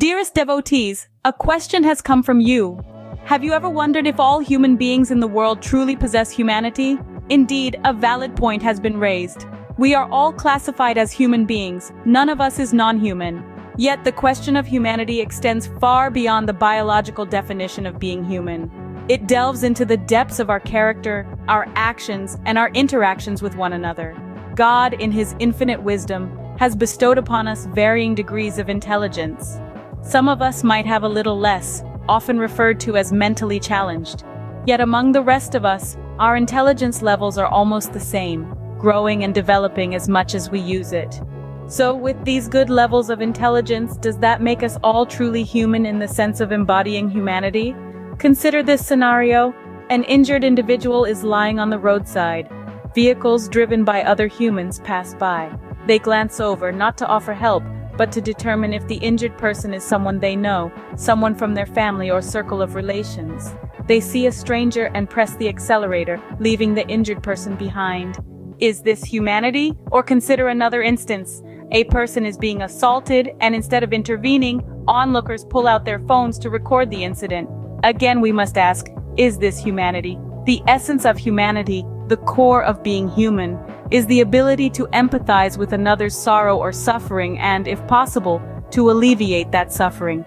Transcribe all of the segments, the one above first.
Dearest devotees, a question has come from you. Have you ever wondered if all human beings in the world truly possess humanity? Indeed, a valid point has been raised. We are all classified as human beings, none of us is non-human. Yet the question of humanity extends far beyond the biological definition of being human. It delves into the depths of our character, our actions, and our interactions with one another. God, in His infinite wisdom, has bestowed upon us varying degrees of intelligence. Some of us might have a little less, often referred to as mentally challenged. Yet among the rest of us, our intelligence levels are almost the same, growing and developing as much as we use it. So, with these good levels of intelligence, does that make us all truly human in the sense of embodying humanity? Consider this scenario. An injured individual is lying on the roadside. Vehicles driven by other humans pass by. They glance over, not to offer help, but to determine if the injured person is someone they know, someone from their family or circle of relations. They see a stranger and press the accelerator, leaving the injured person behind. Is this humanity? Or consider another instance. A person is being assaulted, and instead of intervening, onlookers pull out their phones to record the incident. Again, we must ask, is this humanity? The essence of humanity, the core of being human, is the ability to empathize with another's sorrow or suffering and, if possible, to alleviate that suffering.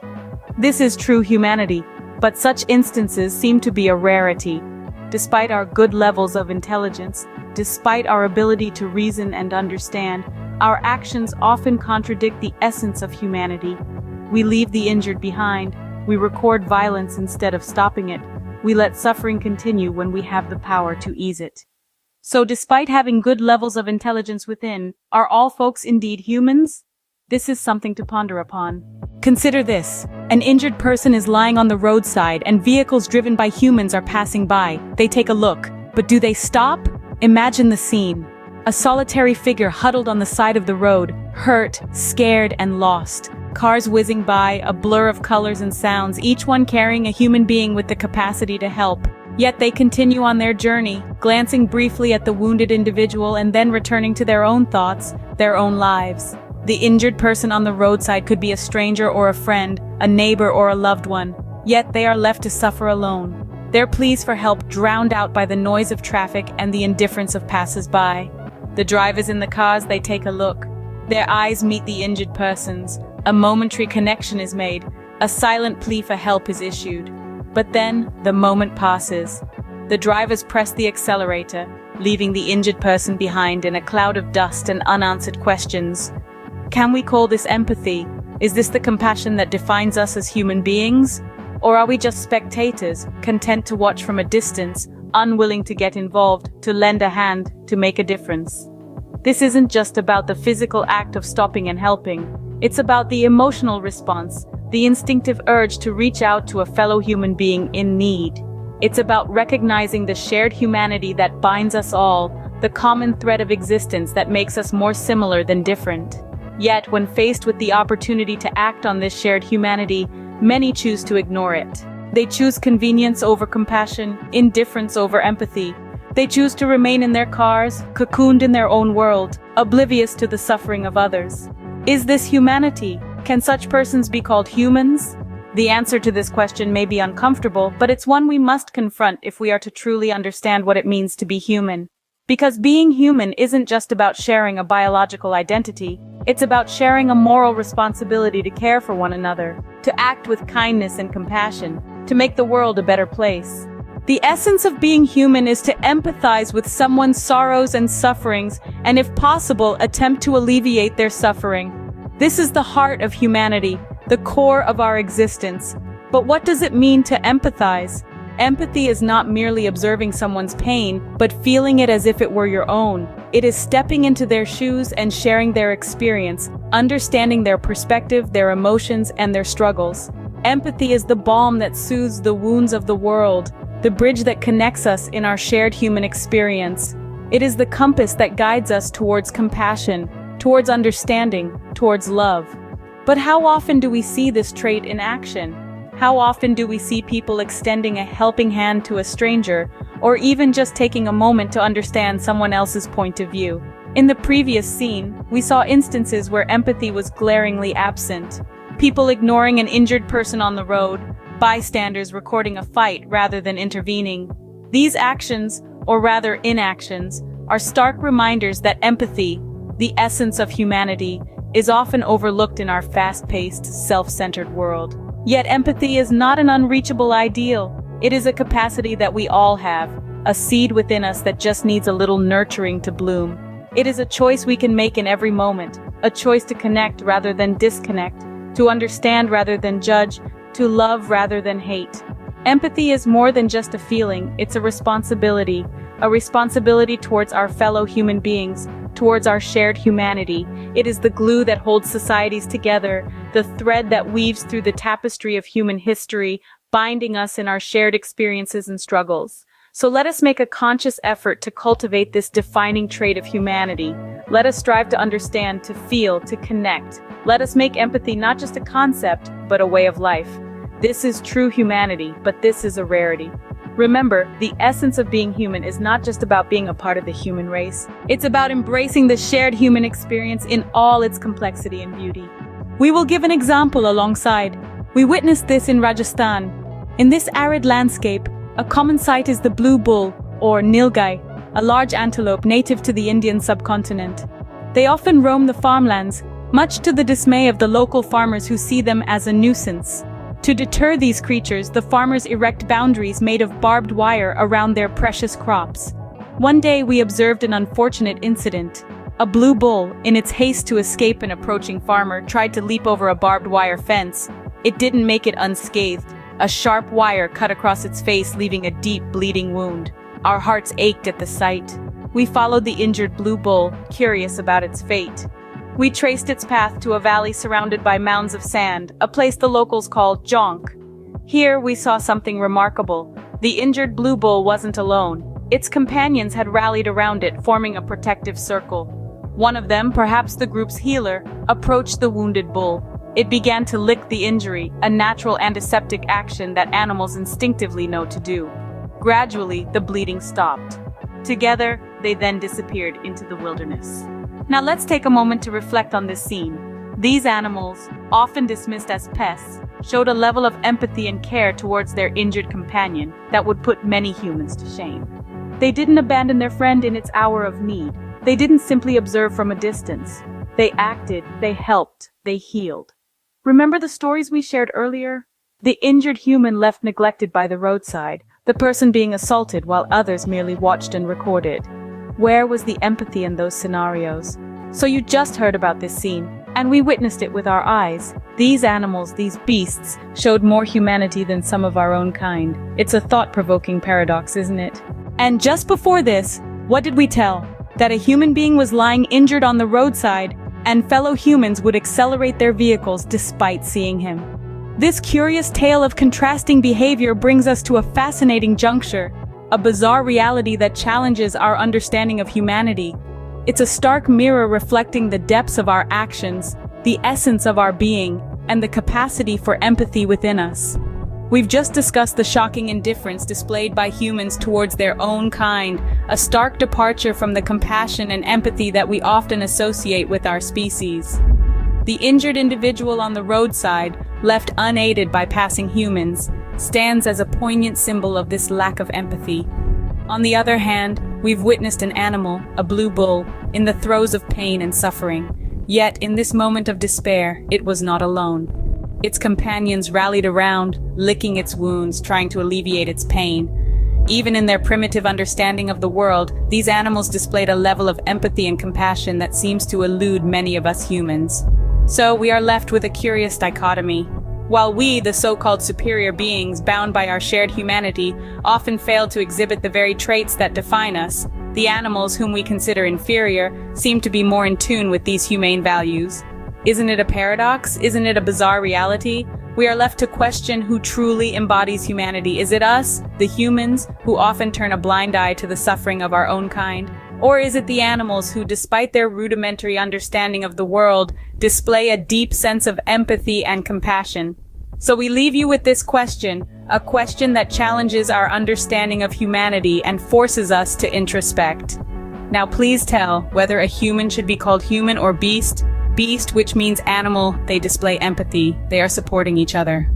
This is true humanity, but such instances seem to be a rarity. Despite our good levels of intelligence, despite our ability to reason and understand, our actions often contradict the essence of humanity. We leave the injured behind. We record violence instead of stopping it. We let suffering continue when we have the power to ease it. So despite having good levels of intelligence within, are all folks indeed humans? This is something to ponder upon. Consider this. An injured person is lying on the roadside and vehicles driven by humans are passing by. They take a look. But do they stop? Imagine the scene. A solitary figure huddled on the side of the road, hurt, scared, and lost. Cars whizzing by, a blur of colors and sounds, each one carrying a human being with the capacity to help. Yet they continue on their journey, glancing briefly at the wounded individual and then returning to their own thoughts, their own lives. The injured person on the roadside could be a stranger or a friend, a neighbor or a loved one. Yet they are left to suffer alone. Their pleas for help drowned out by the noise of traffic and the indifference of passers-by. The drivers in the cars, they take a look. Their eyes meet the injured person's. A momentary connection is made. A silent plea for help is issued. But then, the moment passes. The drivers press the accelerator, leaving the injured person behind in a cloud of dust and unanswered questions. Can we call this empathy? Is this the compassion that defines us as human beings? Or are we just spectators, content to watch from a distance, unwilling to get involved, to lend a hand, to make a difference? This isn't just about the physical act of stopping and helping. It's about the emotional response, the instinctive urge to reach out to a fellow human being in need. It's about recognizing the shared humanity that binds us all, the common thread of existence that makes us more similar than different. Yet, when faced with the opportunity to act on this shared humanity, many choose to ignore it. They choose convenience over compassion, indifference over empathy. They choose to remain in their cars, cocooned in their own world, oblivious to the suffering of others. Is this humanity? Can such persons be called humans? The answer to this question may be uncomfortable, but it's one we must confront if we are to truly understand what it means to be human. Because being human isn't just about sharing a biological identity, it's about sharing a moral responsibility to care for one another, to act with kindness and compassion, to make the world a better place. The essence of being human is to empathize with someone's sorrows and sufferings, and if possible, attempt to alleviate their suffering. This is the heart of humanity, the core of our existence. But what does it mean to empathize? Empathy is not merely observing someone's pain, but feeling it as if it were your own. It is stepping into their shoes and sharing their experience, understanding their perspective, their emotions, and their struggles. Empathy is the balm that soothes the wounds of the world, the bridge that connects us in our shared human experience. It is the compass that guides us towards compassion, towards understanding, towards love. But how often do we see this trait in action? How often do we see people extending a helping hand to a stranger, or even just taking a moment to understand someone else's point of view? In the previous scene, we saw instances where empathy was glaringly absent. people ignoring an injured person on the road, bystanders recording a fight rather than intervening. These actions, or rather inactions, are stark reminders that empathy, the essence of humanity, is often overlooked in our fast-paced, self-centered world. Yet empathy is not an unreachable ideal. It is a capacity that we all have, a seed within us that just needs a little nurturing to bloom. It is a choice we can make in every moment, a choice to connect rather than disconnect, to understand rather than judge, to love rather than hate. Empathy is more than just a feeling, it's a responsibility towards our fellow human beings, towards our shared humanity. It is the glue that holds societies together, the thread that weaves through the tapestry of human history, binding us in our shared experiences and struggles. So let us make a conscious effort to cultivate this defining trait of humanity. Let us strive to understand, to feel, to connect. Let us make empathy not just a concept, but a way of life. This is true humanity, but this is a rarity. Remember, the essence of being human is not just about being a part of the human race. It's about embracing the shared human experience in all its complexity and beauty. We will give an example alongside. We witnessed this in Rajasthan. In this arid landscape, a common sight is the blue bull, or nilgai, a large antelope native to the Indian subcontinent. They often roam the farmlands, much to the dismay of the local farmers who see them as a nuisance. To deter these creatures, the farmers erect boundaries made of barbed wire around their precious crops. One day we observed an unfortunate incident. A blue bull, in its haste to escape an approaching farmer, tried to leap over a barbed wire fence. It didn't make it unscathed. A sharp wire cut across its face, leaving a deep, bleeding wound. Our hearts ached at the sight. We followed the injured blue bull, curious about its fate. We traced its path to a valley surrounded by mounds of sand, a place the locals called jonk. Here we saw something remarkable. The injured blue bull wasn't alone. Its companions had rallied around it, forming a protective circle. One of them, perhaps the group's healer, approached the wounded bull. It began to lick the injury, a natural antiseptic action that animals instinctively know to do. Gradually, the bleeding stopped. Together, they then disappeared into the wilderness. Now let's take a moment to reflect on this scene. These animals, often dismissed as pests, showed a level of empathy and care towards their injured companion that would put many humans to shame. They didn't abandon their friend in its hour of need. They didn't simply observe from a distance. They acted, they helped, they healed. Remember the stories we shared earlier? The injured human left neglected by the roadside, the person being assaulted while others merely watched and recorded. Where was the empathy in those scenarios? So you just heard about this scene, and we witnessed it with our eyes. These animals, these beasts, showed more humanity than some of our own kind. It's a thought-provoking paradox, isn't it? And just before this, what did we tell? That a human being was lying injured on the roadside, and fellow humans would accelerate their vehicles despite seeing him. This curious tale of contrasting behavior brings us to a fascinating juncture, a bizarre reality that challenges our understanding of humanity. It's a stark mirror reflecting the depths of our actions, the essence of our being, and the capacity for empathy within us. We've just discussed the shocking indifference displayed by humans towards their own kind, a stark departure from the compassion and empathy that we often associate with our species. The injured individual on the roadside, left unaided by passing humans, stands as a poignant symbol of this lack of empathy. On the other hand, we've witnessed an animal, a blue bull, in the throes of pain and suffering. Yet, in this moment of despair, it was not alone. Its companions rallied around, licking its wounds, trying to alleviate its pain. Even in their primitive understanding of the world, these animals displayed a level of empathy and compassion that seems to elude many of us humans. So we are left with a curious dichotomy. While we, the so-called superior beings bound by our shared humanity, often fail to exhibit the very traits that define us, the animals whom we consider inferior seem to be more in tune with these humane values. Isn't it a paradox? Isn't it a bizarre reality? We are left to question who truly embodies humanity. Is it us, the humans, who often turn a blind eye to the suffering of our own kind? Or is it the animals who, despite their rudimentary understanding of the world, display a deep sense of empathy and compassion? So we leave you with this question, a question that challenges our understanding of humanity and forces us to introspect. Now please tell whether a human should be called human or beast. Beast, which means animal, they display empathy. They are supporting each other.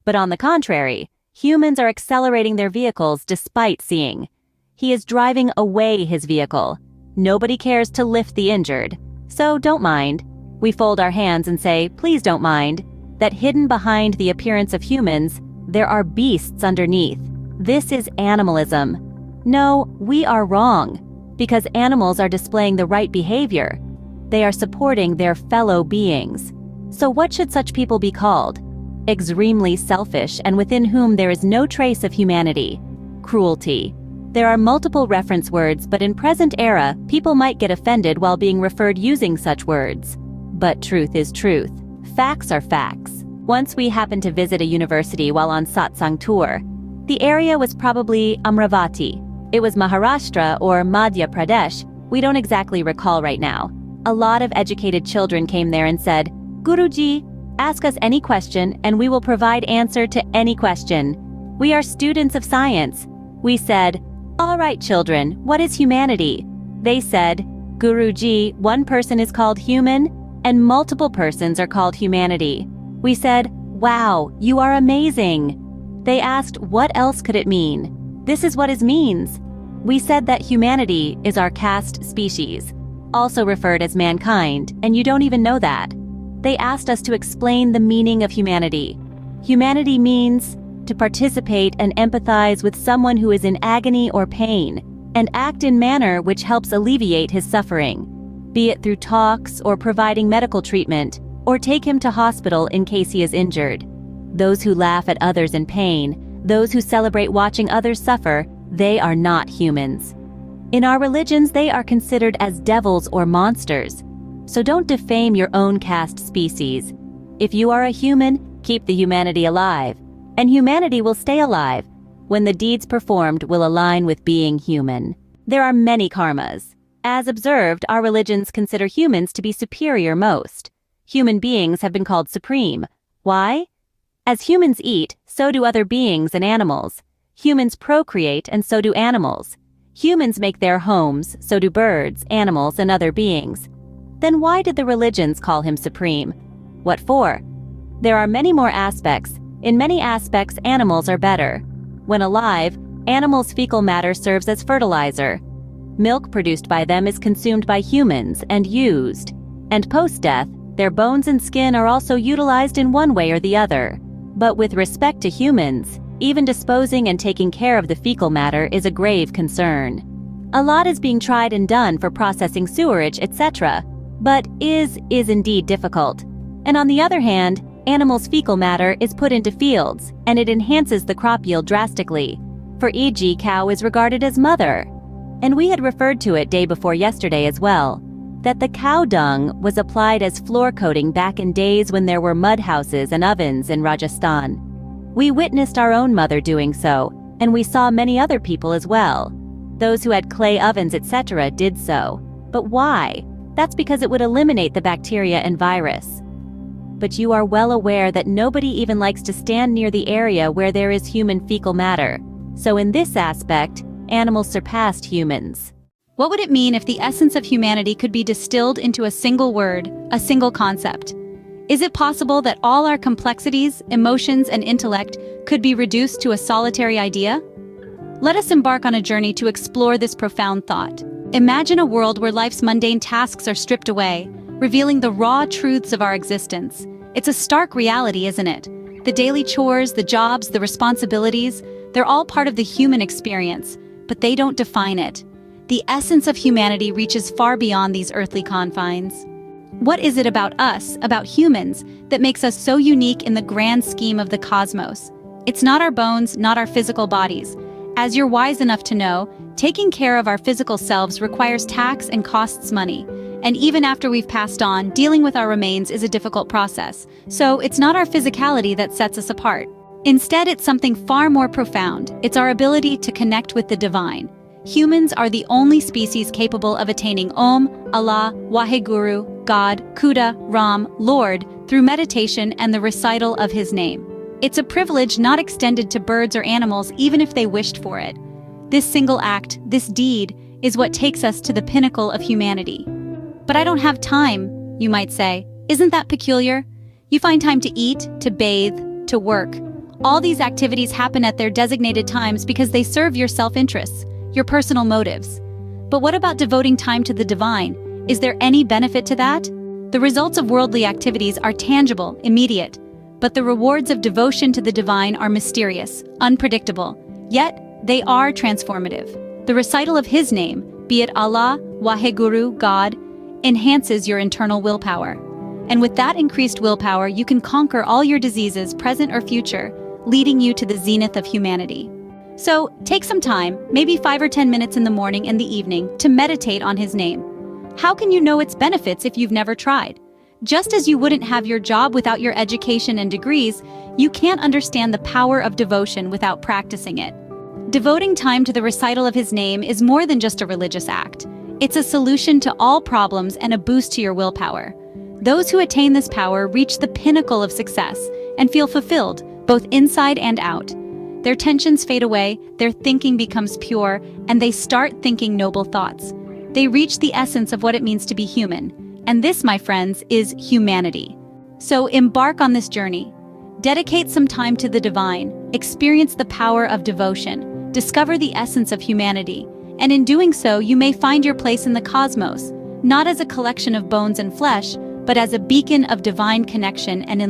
But on the contrary, humans are accelerating their vehicles despite seeing. He is driving away his vehicle. Nobody cares to lift the injured. So don't mind. We fold our hands and say, please don't mind, that hidden behind the appearance of humans, there are beasts underneath. This is animalism. No, we are wrong, because animals are displaying the right behavior. They are supporting their fellow beings. So what should such people be called? Extremely selfish and within whom there is no trace of humanity. Cruelty. There are multiple reference words, but in present era, people might get offended while being referred using such words. But truth is truth. Facts are facts. Once we happened to visit a university while on satsang tour. The area was probably Amravati. It was Maharashtra or Madhya Pradesh. We don't exactly recall right now. A lot of educated children came there and said, Guruji, ask us any question and we will provide answer to any question. We are students of science. We said, all right children, what is humanity? They said, Guruji, one person is called human and multiple persons are called humanity. We said, wow, you are amazing. They asked, what else could it mean? This is what it means. We said that humanity is our caste species, also referred as mankind, and you don't even know that. They asked us to explain the meaning of humanity. Humanity means to participate and empathize with someone who is in agony or pain, and act in manner which helps alleviate his suffering, be it through talks or providing medical treatment, or take him to hospital in case he is injured. Those who laugh at others in pain, those who celebrate watching others suffer, they are not humans. In our religions, they are considered as devils or monsters. So don't defame your own caste species. If you are a human, keep the humanity alive. And humanity will stay alive when the deeds performed will align with being human. There are many karmas. As observed, our religions consider humans to be superior most. Human beings have been called supreme. Why? As humans eat, so do other beings and animals. Humans procreate, and so do animals. Humans make their homes, so do birds, animals, and other beings. Then why did the religions call him supreme? What for? There are many more aspects. In many aspects, animals are better. When alive, animals' fecal matter serves as fertilizer. Milk produced by them is consumed by humans and used. And post-death, their bones and skin are also utilized in one way or the other. But with respect to humans, even disposing and taking care of the fecal matter is a grave concern. A lot is being tried and done for processing sewerage, etc., but is indeed difficult. And on the other hand, animals' fecal matter is put into fields, and it enhances the crop yield drastically. For e.g., cow is regarded as mother. And we had referred to it day before yesterday as well, that the cow dung was applied as floor coating back in days when there were mud houses and ovens in Rajasthan. We witnessed our own mother doing so, and we saw many other people as well. Those who had clay ovens, etc. did so. But why? That's because it would eliminate the bacteria and virus. But you are well aware that nobody even likes to stand near the area where there is human fecal matter. So in this aspect, animals surpassed humans. What would it mean if the essence of humanity could be distilled into a single word, a single concept? Is it possible that all our complexities, emotions, and intellect could be reduced to a solitary idea? Let us embark on a journey to explore this profound thought. Imagine a world where life's mundane tasks are stripped away, revealing the raw truths of our existence. It's a stark reality, isn't it? The daily chores, the jobs, the responsibilities, they're all part of the human experience, but they don't define it. The essence of humanity reaches far beyond these earthly confines. What is it about us, about humans, that makes us so unique in the grand scheme of the cosmos? It's not our bones, not our physical bodies. As you're wise enough to know, taking care of our physical selves requires tax and costs money. And even after we've passed on, dealing with our remains is a difficult process. So it's not our physicality that sets us apart. Instead, it's something far more profound. It's our ability to connect with the divine. Humans are the only species capable of attaining Om, Allah, Waheguru, God, Khuda, Ram, Lord, through meditation and the recital of his name. It's a privilege not extended to birds or animals even if they wished for it. This single act, this deed, is what takes us to the pinnacle of humanity. But I don't have time. you might say. Isn't that peculiar? You find time to eat, to bathe, to work. All these activities happen at their designated times because they serve your self-interests, your personal motives. But what about devoting time to the divine? Is there any benefit to that? The results of worldly activities are tangible, immediate, but the rewards of devotion to the divine are mysterious, unpredictable, yet they are transformative. The recital of His name, be it Allah, Waheguru, God, enhances your internal willpower. And with that increased willpower, you can conquer all your diseases, present or future, leading you to the zenith of humanity. So, take some time, maybe 5 or 10 minutes in the morning and the evening, to meditate on His name. How can you know its benefits if you've never tried? Just as you wouldn't have your job without your education and degrees, you can't understand the power of devotion without practicing it. Devoting time to the recital of His name is more than just a religious act. It's a solution to all problems and a boost to your willpower. Those who attain this power reach the pinnacle of success and feel fulfilled, both inside and out. Their tensions fade away, their thinking becomes pure, and they start thinking noble thoughts. They reach the essence of what it means to be human. And this, my friends, is humanity. So embark on this journey. Dedicate some time to the divine, experience the power of devotion, discover the essence of humanity, and in doing so, you may find your place in the cosmos, not as a collection of bones and flesh, but as a beacon of divine connection and enlightenment.